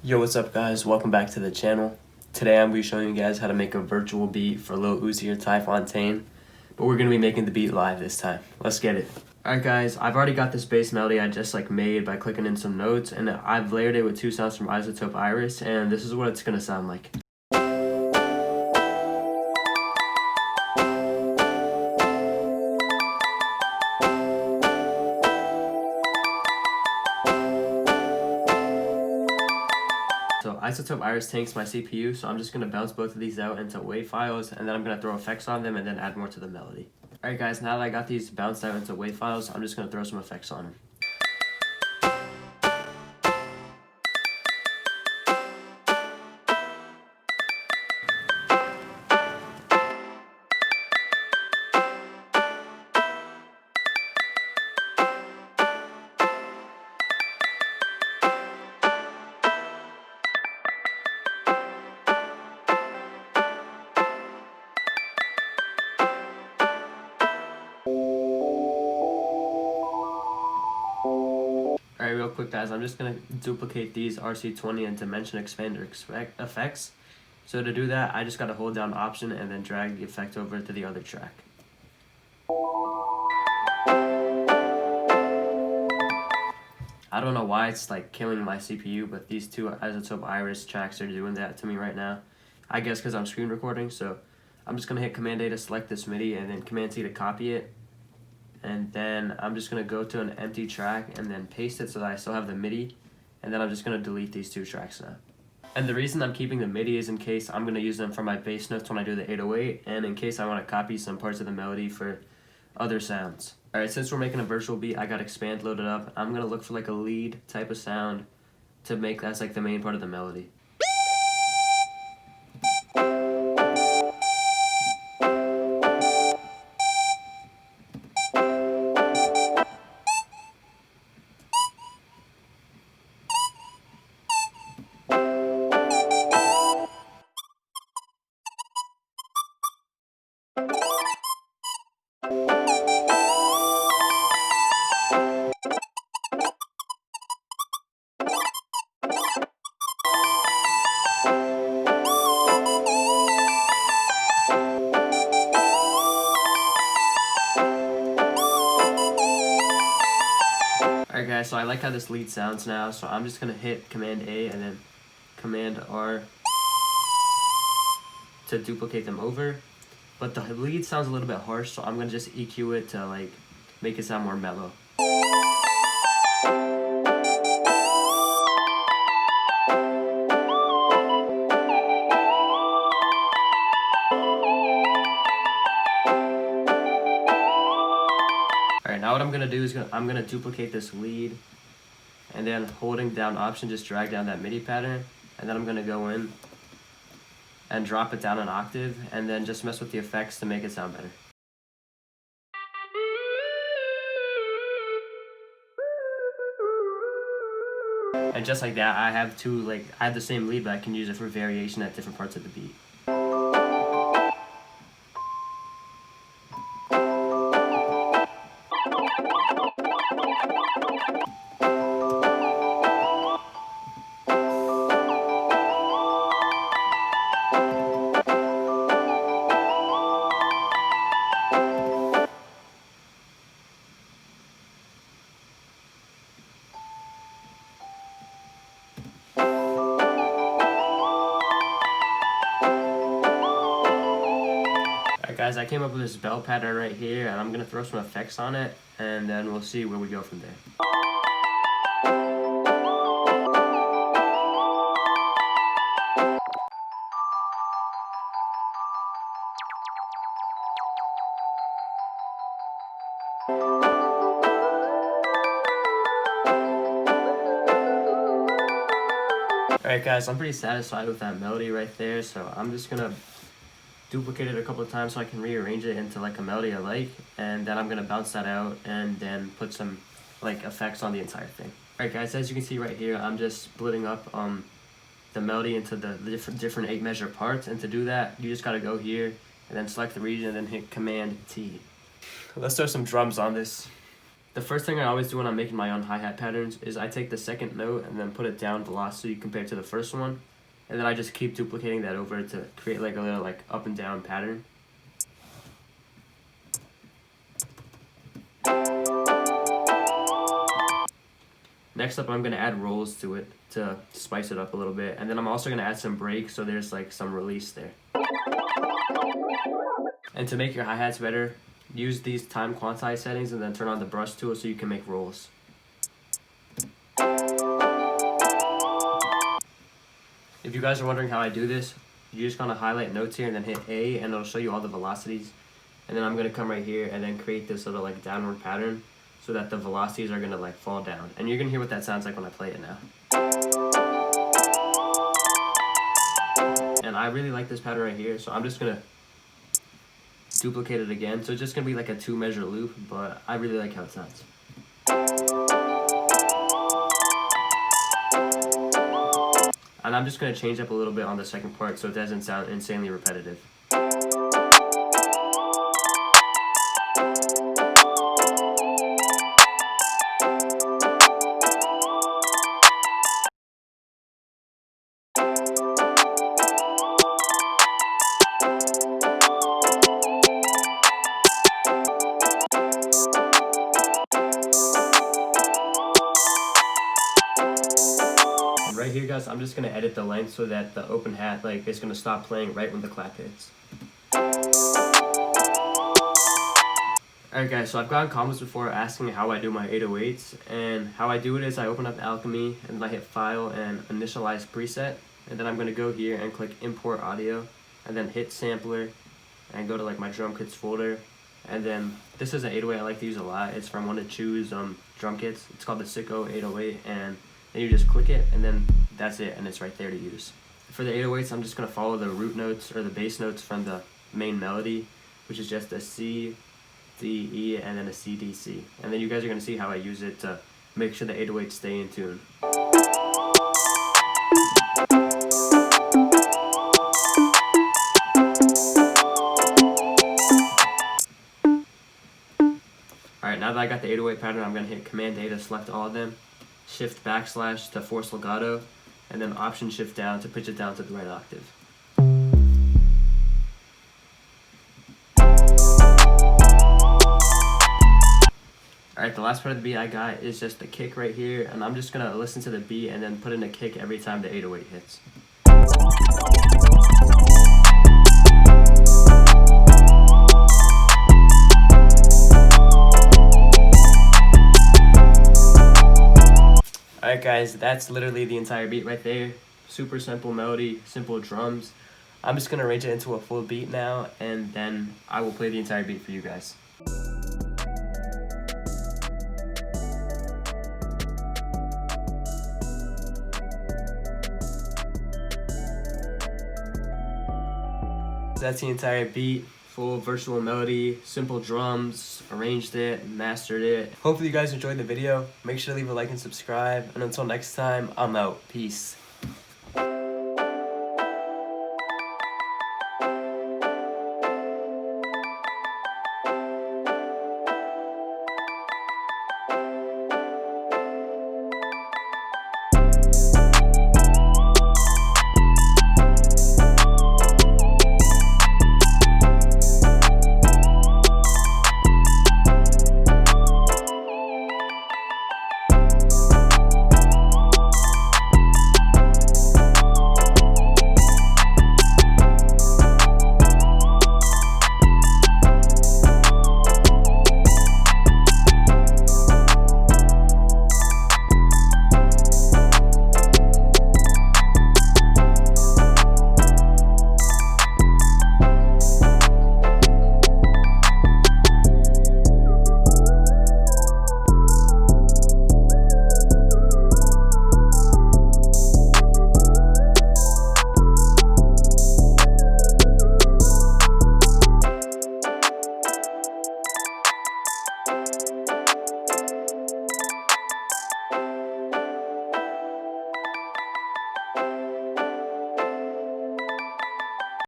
Yo, what's up guys? Welcome back to the channel. Today I'm going to be showing you guys how to make a virtual beat for Lil Uzi or TyFontaine, but we're going to be making the beat live this time. Let's get it. Alright guys, I've already got this bass melody I just made by clicking in some notes, and I've layered it with two sounds from iZotope Iris, and this is what it's going to sound like. So iZotope Iris tanks my CPU, so I'm just going to bounce both of these out into WAV files, and then I'm going to throw effects on them and then add more to the melody. Alright guys, now that I got these bounced out into WAV files, I'm just going to throw some effects on them. Alright, real quick guys, I'm just going to duplicate these RC20 and dimension expander effects. So to do that, I just got to hold down Option and then drag the effect over to the other track. I don't know why it's killing my CPU, but these two iZotope Iris tracks are doing that to me right now. I guess because I'm screen recording, so I'm just going to hit Command A to select this MIDI and then Command C to copy it. And then I'm just going to go to an empty track and then paste it so that I still have the MIDI. And then I'm just going to delete these two tracks now. And the reason I'm keeping the MIDI is in case I'm going to use them for my bass notes when I do the 808, and in case I want to copy some parts of the melody for other sounds. Alright, since we're making a virtual beat, I got Expand loaded up. I'm going to look for a lead type of sound to make that's the main part of the melody. Alright guys, so I like how this lead sounds now, so I'm just going to hit Command A and then Command R to duplicate them over. But the lead sounds a little bit harsh, so I'm going to just EQ it to make it sound more mellow. Alright, now what I'm going to do is I'm going to duplicate this lead, and then holding down Option, just drag down that MIDI pattern, and then I'm going to go in and drop it down an octave, and then just mess with the effects to make it sound better. And just like that, I have I have the same lead, but I can use it for variation at different parts of the beat. Guys, I came up with this bell pattern right here, and I'm going to throw some effects on it, and then we'll see where we go from there. Alright guys, I'm pretty satisfied with that melody right there, so I'm just going to duplicate it a couple of times so I can rearrange it into a melody I like, and then I'm gonna bounce that out and then put some effects on the entire thing. Alright guys, as you can see right here, I'm just splitting up the melody into the different 8 measure parts, and to do that you just gotta go here and then select the region and then hit Command T. Let's throw some drums on this. The first thing I always do when I'm making my own hi-hat patterns is I take the second note and then put it down velocity compared to the first one, and then I just keep duplicating that over to create like a little like up and down pattern. Next up, I'm going to add rolls to it to spice it up a little bit, and then I'm also going to add some break so there's like some release there. And to make your hi-hats better, use these time quantize settings and then turn on the brush tool so you can make rolls. If you guys are wondering how I do this, you're just going to highlight notes here and then hit A, and it'll show you all the velocities. And then I'm going to come right here and then create this little like downward pattern so that the velocities are going to like fall down. And you're going to hear what that sounds like when I play it now. And I really like this pattern right here, so I'm just going to duplicate it again. So it's just going to be like a 2-measure loop, but I really like how it sounds. And I'm just going to change up a little bit on the second part so it doesn't sound insanely repetitive. Right here, guys, I'm just going to edit the length so that the open hat like is going to stop playing right when the clap hits. Alright guys, so I've gotten comments before asking how I do my 808s, and how I do it is I open up Alchemy and I hit File and Initialize Preset, and then I'm going to go here and click Import Audio, and then hit Sampler, and go to like my drum kits folder, and then this is an 808 I like to use a lot. It's from one of Chew's drum kits. It's called the Sicko 808, and then you just click it, and then that's it, and it's right there to use. For the 808s, I'm just going to follow the root notes or the bass notes from the main melody, which is just a C, D, E, and then a C, D, C. And then you guys are going to see how I use it to make sure the 808s stay in tune. Alright, now that I got the 808 pattern, I'm going to hit Command A to select all of them, Shift backslash to force legato, and then Option Shift down to pitch it down to the right octave. Alright, the last part of the beat I got is just the kick right here, and I'm just going to listen to the beat and then put in a kick every time the 808 hits. Alright guys, that's literally the entire beat right there. Super simple melody, simple drums. I'm just going to arrange it into a full beat now, and then I will play the entire beat for you guys. That's the entire beat. Full virtual melody, simple drums, arranged it, mastered it. Hopefully you guys enjoyed the video. Make sure to leave a like and subscribe. And until next time, I'm out. Peace.